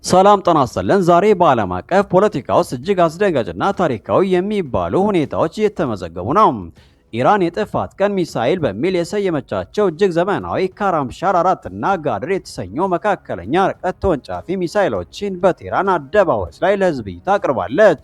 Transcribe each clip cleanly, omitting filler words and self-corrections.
ሰላም ጤና ይስጥልን። ዛሬ በዓለም አቀፍ ፖለቲካ ውስጥ እጅግ አስደንጋጭና ታሪካዊ የሚባሉ ሁኔታዎች እየተመዘገቡ ነው። ኢራን የጥፋት ቀን ሚሳኤል በሚል የሰየመቻቸው እጅግ ዘመናዊ ካራምሻር 4 እና ጋድር የተሰኙ መካከለኛ ርቀት ተወንጫፊ ሚሳኤሎችን በቴህራን አደባባዮች ላይ ለህዝብ እይታ አቅርባለች።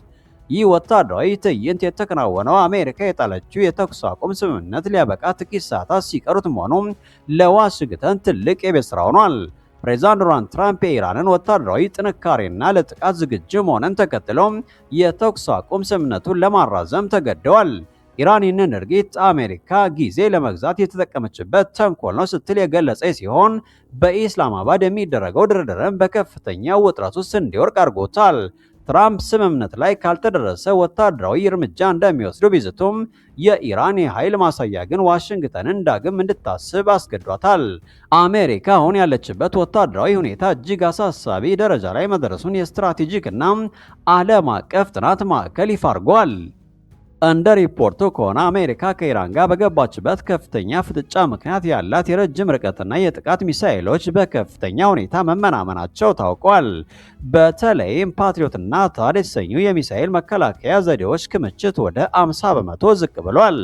ይህ ወታደራዊ ትዕይንት የተከናወነው አሜሪካ የጣለችው የተኩስ አቁም ስምምነት ሊያበቃ ጥቂት ሰዓታት ሲቀሩት መሆኑም ለዋሽንግተን ትልቅ የቤት ስራ ሆኗል። ፕሬዚዳንት ዶናልድ ትራምፕ የኢራንን ወታደራዊ ጥንካሬና ለጥቃት ዝግጁ መሆንን ተከትለው የተኩስ አቁም ስምምነቱን ለማራዘም ተገደዋል። ኢራን ይህንን ድርጊት አሜሪካ ጊዜ ለመግዛት የተጠቀመችበት ተንኮል ነው ስትል የገለጸ ሲሆን በኢስላማባድ የሚደረገው ድርድርም በከፍተኛ ውጥረት ውስጥ እንዲወርቅ አድርጎታል። ትራምፕ ስምምነት ላይ ካልተደረሰ ወታደራዊ እርምጃ እንደሚወስዱ ቢዝቱም የኢራን የኃይል ማሳያ ግን ዋሽንግተንን ዳግም እንድታስብ አስገዷታል። አሜሪካ አሁን ያለችበት ወታደራዊ ሁኔታ እጅግ አሳሳቢ ደረጃ ላይ መድረሱን የስትራቴጂክ እና ዓለም አቀፍ ጥናት ማዕከል ይፋ አድርጓል። እንደ ሪፖርቱ ከሆነ አሜሪካ ከኢራን ጋር በገባችበት ከፍተኛ ፍጥጫ ምክንያት ያላት የረጅም ርቀትና የጥቃት ሚሳኤሎች በከፍተኛ ሁኔታ መመናመናቸው ታውቋል። በተለይም ፓትሪዮትና ታድ የተሰኙ የሚሳኤል መከላከያ ዘዴዎች ክምችት ወደ 50 በመቶ ዝቅ ብሏል።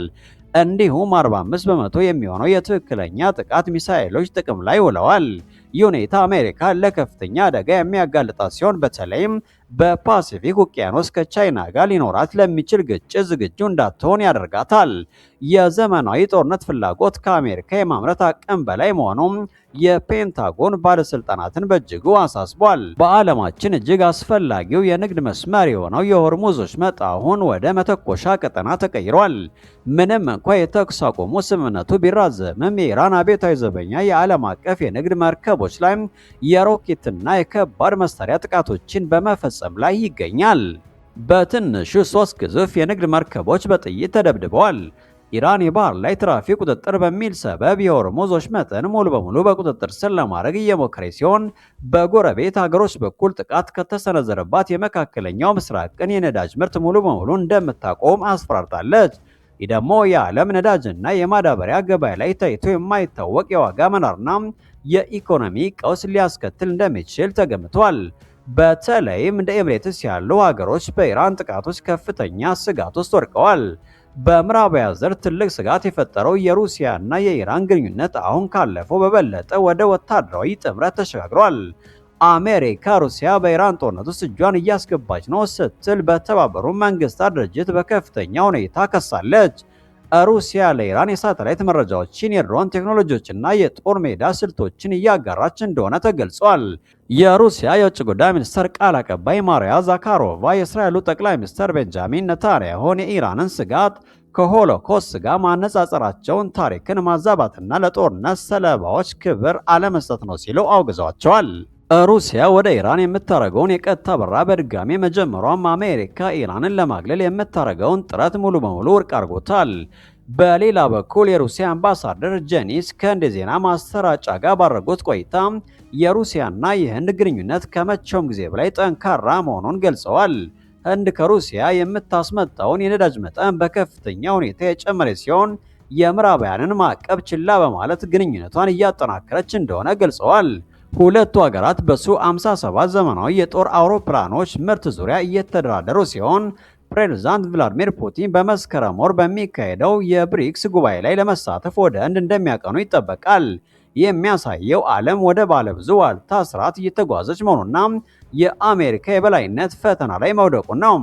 እንዲሁም 45 በመቶ የሚሆነው የትክክለኛ ጥቃት ሚሳኤሎች ጥቅም ላይ ውለዋል። ይህ ሁኔታ አሜሪካ ለከፍተኛ አደጋ የሚያጋልጣት ሲሆን በተለይም በፓሲፊክ ውቅያኖስ ከቻይና ጋር ሊኖራት ለሚችል ግጭት ዝግጁ እንዳትሆን ያደርጋታል። የዘመናዊ ጦርነት ፍላጎት ከአሜሪካ የማምረት አቅም በላይ መሆኑም የፔንታጎን ባለስልጣናትን በእጅጉ አሳስቧል። በዓለማችን እጅግ አስፈላጊው የንግድ መስመር የሆነው የሆርሙዝ ወሽመጥ አሁን ወደ መተኮሻ ቀጠና ተቀይሯል። ምንም እንኳ የተኩስ አቁሙ ስምምነቱ ቢራዘምም የኢራን አብዮታዊ ዘበኛ የዓለም አቀፍ የንግድ መርከቦች ላይ የሮኬትና የከባድ መሳሪያ ጥቃቶችን በመፈጸም ላይ ይገኛል። በትንሹ 3 ግዙፍ የንግድ መርከቦች በጥይት ተደብድበዋል። ኢራን የባህር ላይ ትራፊክ ቁጥጥር በሚል ሰበብ የሆርሙዝ ወሽመጥን ሙሉ በሙሉ በቁጥጥር ስር ለማድረግ እየሞከረች ሲሆን በጎረቤት ሀገሮች በኩል ጥቃት ከተሰነዘረባት የመካከለኛው ምስራቅን የነዳጅ ምርት ሙሉ በሙሉ እንደምታቆም አስፈራርታለች። ይህ ደግሞ የዓለም ነዳጅና የማዳበሪያ ገበያ ላይ ታይቶ የማይታወቅ የዋጋ መናርና የኢኮኖሚ ቀውስ ሊያስከትል እንደሚችል ተገምቷል። በተለይም እንደ ኤምሬትስ ያሉ ሀገሮች በኢራን ጥቃቶች ከፍተኛ ስጋት ውስጥ ወድቀዋል። በምዕራባውያን ዘንድ ትልቅ ስጋት የፈጠረው የሩሲያና የኢራን ግንኙነት አሁን ካለፈው በበለጠ ወደ ወታደራዊ ጥምረት ተሸጋግሯል። አሜሪካ ሩሲያ በኢራን ጦርነት ውስጥ እጇን እያስገባች ነው ስትል በተባበሩት መንግስታት ድርጅት በከፍተኛ ሁኔታ ከሳለች። ሩሲያ ለኢራን የሳተላይት መረጃዎችን፣ የድሮን ቴክኖሎጂዎችና የጦር ሜዳ ስልቶችን እያጋራች እንደሆነ ተገልጿል። የሩሲያ የውጭ ጉዳይ ሚኒስትር ቃል አቀባይ ማሪያ ዛካሮቫ የእስራኤሉ ጠቅላይ ሚኒስትር ቤንጃሚን ነታንያሁን የኢራንን ስጋት ከሆሎኮስት ጋር ማነጻጸራቸውን ታሪክን ማዛባትና ለጦርነት ሰለባዎች ክብር አለመስጠት ነው ሲሉ አውግዘዋቸዋል። ሩሲያ ወደ ኢራን የምታደርገውን የቀጥታ በረራ በድጋሚ መጀመሯም አሜሪካ ኢራንን ለማግለል የምታደርገውን ጥረት ሙሉ በሙሉ ውድቅ አድርጎታል። በሌላ በኩል የሩሲያ አምባሳደር ጄኒስ ከህንድ ዜና ማሰራጫ ጋር ባደረጉት ቆይታ የሩሲያና የህንድ ግንኙነት ከመቼውም ጊዜ በላይ ጠንካራ መሆኑን ገልጸዋል። ህንድ ከሩሲያ የምታስመጣውን የነዳጅ መጠን በከፍተኛ ሁኔታ የጨመረ ሲሆን የምዕራባውያንን ማዕቀብ ችላ በማለት ግንኙነቷን እያጠናከረች እንደሆነ ገልጸዋል። ሁለቱ ሀገራት በሱ-57 ዘመናዊ የጦር አውሮፕላኖች ምርት ዙሪያ እየተደራደሩ ሲሆን ፕሬዝዳንት ቭላዲሚር ፑቲን በመስከረም ወር በሚካሄደው የብሪክስ ጉባኤ ላይ ለመሳተፍ ወደ ህንድ እንደሚያቀኑ ይጠበቃል። የሚያሳየው ዓለም ወደ ባለብዙ ዋልታ ስርዓት እየተጓዘች መሆኑና የአሜሪካ የበላይነት ፈተና ላይ መውደቁን ነው።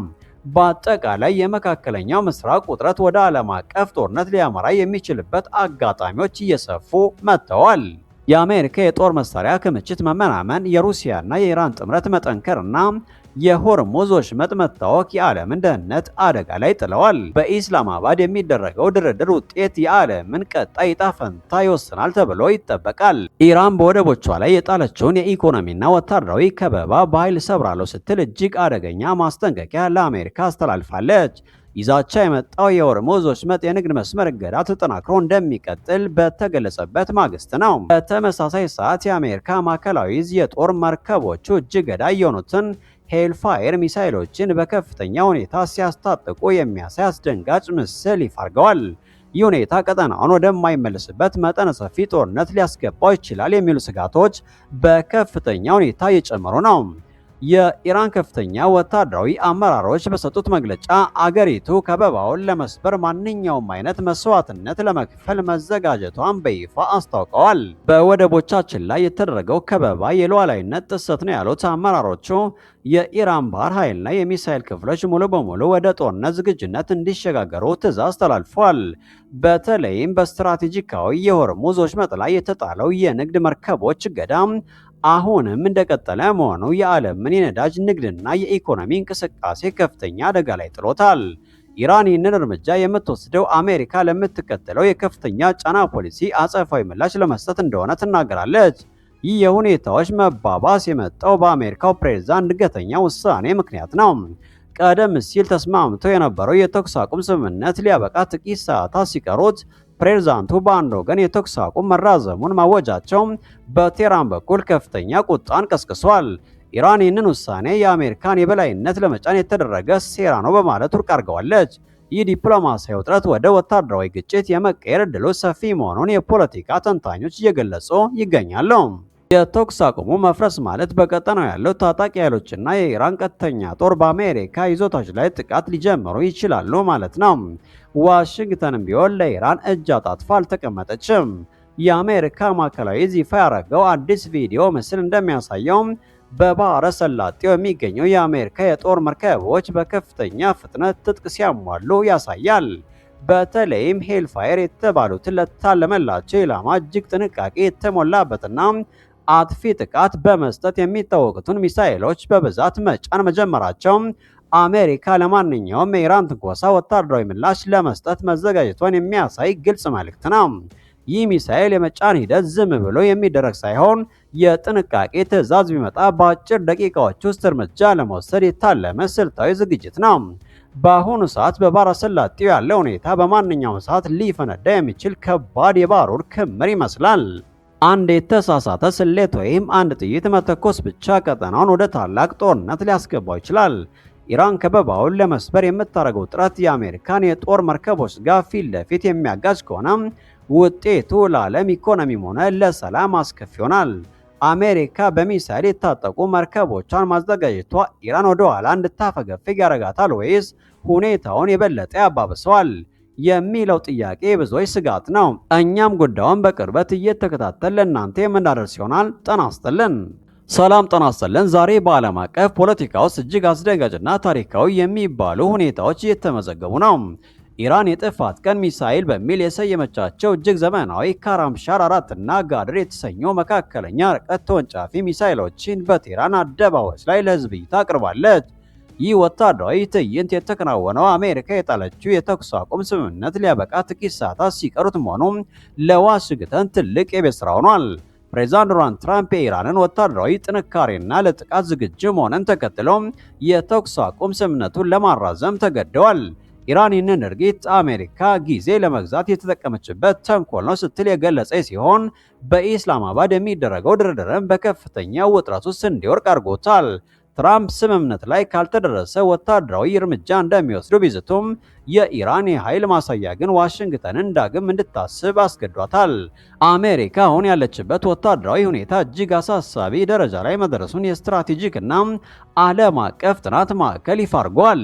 በአጠቃላይ የመካከለኛው ምስራቅ ውጥረት ወደ ዓለም አቀፍ ጦርነት ሊያመራ የሚችልበት አጋጣሚዎች እየሰፉ መጥተዋል። የአሜሪካ የጦር መሳሪያ ክምችት መመናመን፣ የሩሲያና የኢራን ጥምረት መጠንከርና የሆርሙዝ ወሽመጥ መታወክ የዓለምን ደህንነት አደጋ ላይ ጥለዋል። በኢስላማባድ የሚደረገው ድርድር ውጤት የዓለምን ቀጣይ ዕጣ ፈንታ ይወስናል ተብሎ ይጠበቃል። ኢራን በወደቦቿ ላይ የጣለችውን የኢኮኖሚና ወታደራዊ ከበባ በኃይል ሰብራለሁ ስትል እጅግ አደገኛ ማስጠንቀቂያ ለአሜሪካ አስተላልፋለች። ይዛቻ የመጣው የሆርሙዝ ወሽመጥ የንግድ መስመር እገዳ ተጠናክሮ እንደሚቀጥል በተገለጸበት ማግስት ነው። በተመሳሳይ ሰዓት የአሜሪካ ማዕከላዊ ዕዝ የጦር መርከቦቹ እጅግ ገዳይ የሆኑትን ሄልፋየር ሚሳይሎችን በከፍተኛ ሁኔታ ሲያስታጥቁ የሚያሳይ አስደንጋጭ ምስል ይፋ አድርገዋል። ይህ ሁኔታ ቀጠናውን ወደማይመለስበት መጠነ ሰፊ ጦርነት ሊያስገባው ይችላል የሚሉ ስጋቶች በከፍተኛ ሁኔታ እየጨመሩ ነው። የኢራን ከፍተኛ ወታደራዊ አመራሮች በሰጡት መግለጫ አገሪቱ ከበባውን ለመስበር ማንኛውም አይነት መስዋዕትነት ለመክፈል መዘጋጀቷን በይፋ አስታውቀዋል። በወደቦቻችን ላይ የተደረገው ከበባ የሉዓላዊነት ጥሰት ነው ያሉት አመራሮቹ የኢራን ባህር ኃይልና የሚሳኤል ክፍሎች ሙሉ በሙሉ ወደ ጦርነት ዝግጁነት እንዲሸጋገሩ ትዕዛዝ ተላልፏል። በተለይም በስትራቴጂካዊ የሆርሙዝ ወሽመጥ ላይ የተጣለው የንግድ መርከቦች እገዳም አሁንም እንደቀጠለ መሆኑ የዓለምን የነዳጅ ንግድና የኢኮኖሚ እንቅስቃሴ ከፍተኛ አደጋ ላይ ጥሎታል። ኢራን ይህንን እርምጃ የምትወስደው አሜሪካ ለምትከተለው የከፍተኛ ጫና ፖሊሲ አጸፋዊ ምላሽ ለመስጠት እንደሆነ ትናገራለች። ይህ የሁኔታዎች መባባስ የመጣው በአሜሪካው ፕሬዝዳንት ድንገተኛ ውሳኔ ምክንያት ነው። ቀደም ሲል ተስማምተው የነበረው የተኩስ አቁም ስምምነት ሊያበቃ ጥቂት ሰዓታት ሲቀሩት ፕሬዝዳንቱ በአንድ ወገን የተኩስ አቁም መራዘሙን ማወጃቸው በቴህራን በኩል ከፍተኛ ቁጣን ቀስቅሷል። ኢራን ይህንን ውሳኔ የአሜሪካን የበላይነት ለመጫን የተደረገ ሴራ ነው በማለት ውድቅ አድርገዋለች። ይህ ዲፕሎማሲያዊ ውጥረት ወደ ወታደራዊ ግጭት የመቀየር ዕድሉ ሰፊ መሆኑን የፖለቲካ ተንታኞች እየገለጹ ይገኛሉ። የተኩስ አቁሙ መፍረስ ማለት በቀጠናው ያለው ታጣቂ ኃይሎችና የኢራን ቀጥተኛ ጦር በአሜሪካ ይዞታዎች ላይ ጥቃት ሊጀምሩ ይችላሉ ማለት ነው። ዋሽንግተንም ቢሆን ለኢራን እጅ አጣጥፋ አልተቀመጠችም። የአሜሪካ ማዕከላዊ ዕዝ ይፋ ያደረገው አዲስ ቪዲዮ ምስል እንደሚያሳየው በባህረ ሰላጤው የሚገኙ የአሜሪካ የጦር መርከቦች በከፍተኛ ፍጥነት ትጥቅ ሲያሟሉ ያሳያል። በተለይም ሄልፋየር የተባሉትን ለታለመላቸው ኢላማ እጅግ ጥንቃቄ የተሞላበትና አጥፊ ጥቃት በመስጠት የሚታወቁትን ሚሳኤሎች በብዛት መጫን መጀመራቸው አሜሪካ ለማንኛውም የኢራን ትንኮሳ ወታደራዊ ምላሽ ለመስጠት መዘጋጀቷን የሚያሳይ ግልጽ መልእክት ነው። ይህ ሚሳኤል የመጫን ሂደት ዝም ብሎ የሚደረግ ሳይሆን የጥንቃቄ ትዕዛዝ ቢመጣ በአጭር ደቂቃዎች ውስጥ እርምጃ ለመውሰድ የታለመ ስልታዊ ዝግጅት ነው። በአሁኑ ሰዓት በባህረ ሰላጤው ያለው ሁኔታ በማንኛውም ሰዓት ሊፈነዳ የሚችል ከባድ የባሩድ ክምር ይመስላል። አንድ የተሳሳተ ስሌት ወይም አንድ ጥይት መተኮስ ብቻ ቀጠናውን ወደ ታላቅ ጦርነት ሊያስገባው ይችላል። ኢራን ከበባውን ለመስበር የምታደርገው ጥረት የአሜሪካን የጦር መርከቦች ጋር ፊት ለፊት የሚያጋጭ ከሆነ ውጤቱ ለዓለም ኢኮኖሚም ሆነ ለሰላም አስከፊ ይሆናል። አሜሪካ በሚሳይል የታጠቁ መርከቦቿን ማዘጋጀቷ ኢራን ወደ ኋላ እንድታፈገፍግ ያደርጋታል ወይስ ሁኔታውን የበለጠ ያባብሰዋል የሚለው ጥያቄ ብዙዎች ስጋት ነው። እኛም ጉዳዩን በቅርበት እየተከታተል ለእናንተ የምናደርስ ይሆናል። ጤና ይስጥልን። ሰላም ጤና ይስጥልን። ዛሬ በዓለም አቀፍ ፖለቲካ ውስጥ እጅግ አስደንጋጭና ታሪካዊ የሚባሉ ሁኔታዎች እየተመዘገቡ ነው። ኢራን የጥፋት ቀን ሚሳኤል በሚል የሰየመቻቸው እጅግ ዘመናዊ ካራምሻር 4 እና ጋድር የተሰኙ መካከለኛ ርቀት ተወንጫፊ ሚሳኤሎችን በቴህራን አደባባዮች ላይ ለህዝብ እይታ አቅርባለች። ይህ ወታደራዊ ትዕይንት የተከናወነው አሜሪካ የጣለችው የተኩስ አቁም ስምምነት ሊያበቃ ጥቂት ሰዓታት ሲቀሩት መሆኑም ለዋሽንግተን ትልቅ የቤት ስራ ሆኗል። ፕሬዝዳንት ዶናልድ ትራምፕ የኢራንን ወታደራዊ ጥንካሬና ለጥቃት ዝግጁ መሆንን ተከትለው የተኩስ አቁም ስምምነቱን ለማራዘም ተገደዋል። ኢራን ይህንን ድርጊት አሜሪካ ጊዜ ለመግዛት የተጠቀመችበት ተንኮል ነው ስትል የገለጸ ሲሆን በኢስላማባድ የሚደረገው ድርድርም በከፍተኛ ውጥረት ውስጥ እንዲወርቅ አድርጎታል። ትራምፕ ስምምነት ላይ ካልተደረሰ ወታደራዊ እርምጃ እንደሚወስዱ ቢዝቱም የኢራን የኃይል ማሳያ ግን ዋሽንግተንን ዳግም እንድታስብ አስገዷታል። አሜሪካ አሁን ያለችበት ወታደራዊ ሁኔታ እጅግ አሳሳቢ ደረጃ ላይ መድረሱን የስትራቴጂክና ዓለም አቀፍ ጥናት ማዕከል ይፋ አድርጓል።